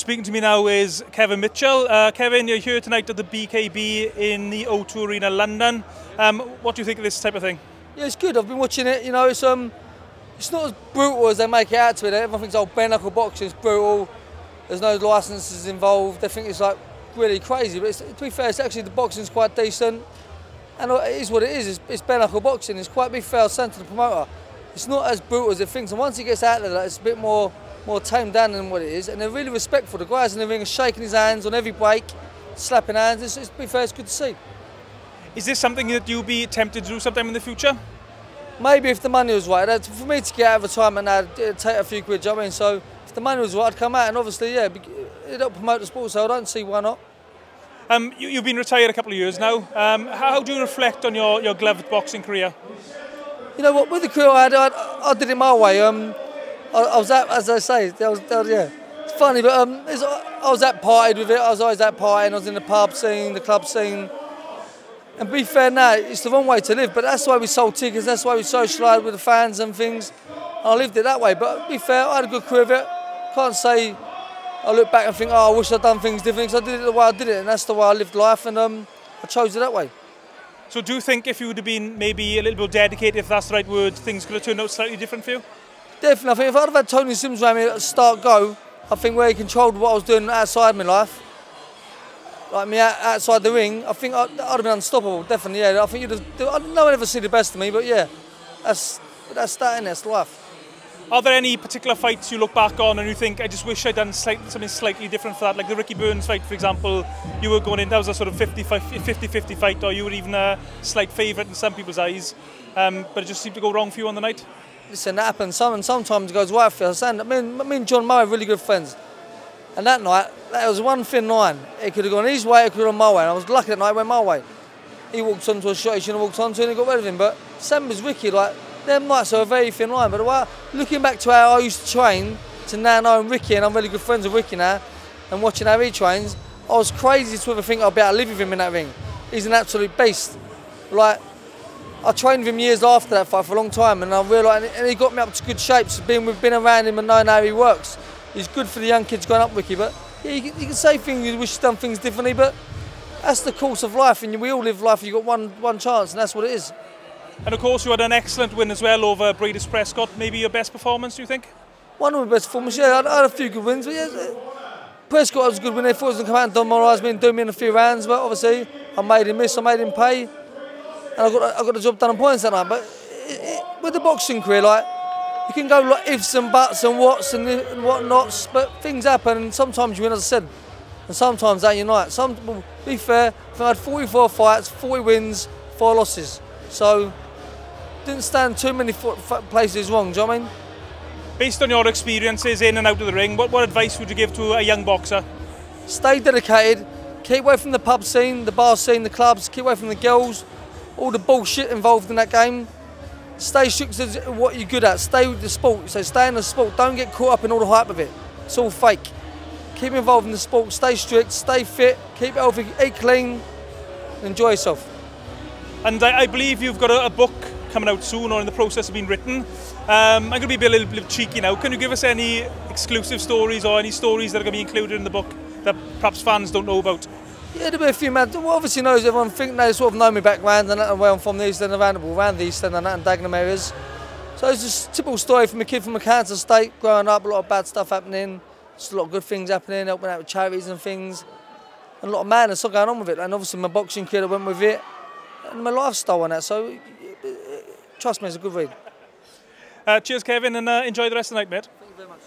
Speaking to me now is Kevin Mitchel. Kevin, you're here tonight at the BKB in the O2 Arena, London. What do you think of this type of thing? Yeah, it's good. I've been watching it. You know, it's not as brutal as they make it out to it. Everyone thinks, oh, bare knuckle boxing is brutal. There's no licences involved. They think it's like really crazy. But to be fair, it's actually the boxing's quite decent, and it is what it is. It's bare knuckle boxing. It's quite, to be fair, I was saying to the promoter, it's not as brutal as it thinks. And once it gets out there, it's a bit more tamed down than what it is. And they're really respectful. The guys in the ring are shaking his hands on every break, slapping hands. To be fair, it's good to see. Is this something that you'll be tempted to do sometime in the future? Maybe if the money was right. For me to get out of retirement now, it'd take a few quid, do you know what I mean? So if the money was right, I'd come out, and obviously, yeah, it'll promote the sport, so I don't see why not. You've been retired a couple of years now. How do you reflect on your gloved boxing career? You know what, with the career I had, I did it my way. I was at, as I say, yeah, it's funny, but I was at partied with it. I was always at partying. I was in the pub scene, the club scene. And to be fair now, it's the wrong way to live, but that's why we sold tickets, that's why we socialised with the fans and things. And I lived it that way, but to be fair, I had a good career of it. Can't say I look back and think, oh, I wish I'd done things different, because I did it the way I did it, and that's the way I lived life, and I chose it that way. So do you think if you would have been maybe a little bit dedicated, if that's the right word, things could have turned out slightly different for you? Definitely. I think if I'd have had Tony Sims around me at start-go, I think where he controlled what I was doing outside my life, like me outside the ring, I think I'd have been unstoppable, definitely, yeah. I think you'd have, no one ever see the best of me, but yeah, that's that, innit? That's life. Are there any particular fights you look back on and you think, I just wish I'd done something slightly different for that? Like the Ricky Burns fight, for example, you were going in, that was a sort of 50-50 fight, or you were even a slight favourite in some people's eyes, but it just seemed to go wrong for you on the night? Listen, that happens. Sometimes it goes right for you. Me and John Moe are really good friends. And that night, that was one thin line. It could have gone his way, it could have gone my way. And I was lucky that night it went my way. He walked onto a shot he shouldn't have walked onto, and he got rid of him. But same as Ricky, like, them nights are a very thin line. But looking back to how I used to train, to now knowing Ricky, and I'm really good friends with Ricky now, and watching how he trains, I was crazy to ever think I'd be able to live with him in that ring. He's an absolute beast. Like, I trained with him years after that fight for a long time, and I realised, and he got me up to good shapes. We've been around him and knowing how he works. He's good for the young kids going up, Ricky. But yeah, you can say things, you wish you'd done things differently, but that's the course of life, and we all live life. You've got one chance, and that's what it is. And of course, you had an excellent win as well over Bradis Prescott. Maybe your best performance, do you think? One of my best performances. Yeah, I had a few good wins, but yeah, Prescott was a good win. They thought he was going to come out and demoralise me and do me in a few rounds, but obviously I made him miss, I made him pay. And I got the job done on points that night. But with the boxing career, like, you can go like ifs and buts and whats and whatnots, but things happen, and sometimes you win, as I said, and sometimes that ain't your night. To be fair, I had 44 fights, 40 wins, 4 losses. So didn't stand too many places wrong. Do you know what I mean? Based on your experiences in and out of the ring, what advice would you give to a young boxer? Stay dedicated. Keep away from the pub scene, the bar scene, the clubs. Keep away from the girls. All the bullshit involved in that game. Stay strict to what you're good at. Stay with the sport. So stay in the sport. Don't get caught up in all the hype of it. It's all fake. Keep involved in the sport. Stay strict. Stay fit. Keep healthy. Eat clean. And enjoy yourself. And I believe you've got a book coming out soon, or in the process of being written. I'm going to be a little bit cheeky now. Can you give us any exclusive stories or any stories that are going to be included in the book that perhaps fans don't know about? Yeah, there'll be a few man. Well, obviously knows everyone think they sort of know me background and where I'm from, the East End, around the East End and that and Dagenham areas. So it's just a typical story from a kid from a cancer state, growing up, a lot of bad stuff happening, just a lot of good things happening, helping out with charities and things, and a lot of madness still going on with it. And obviously my boxing career that went with it, and my lifestyle on that. So trust me, it's a good read. Cheers, Kevin, and enjoy the rest of the night, mate. Thank you very much.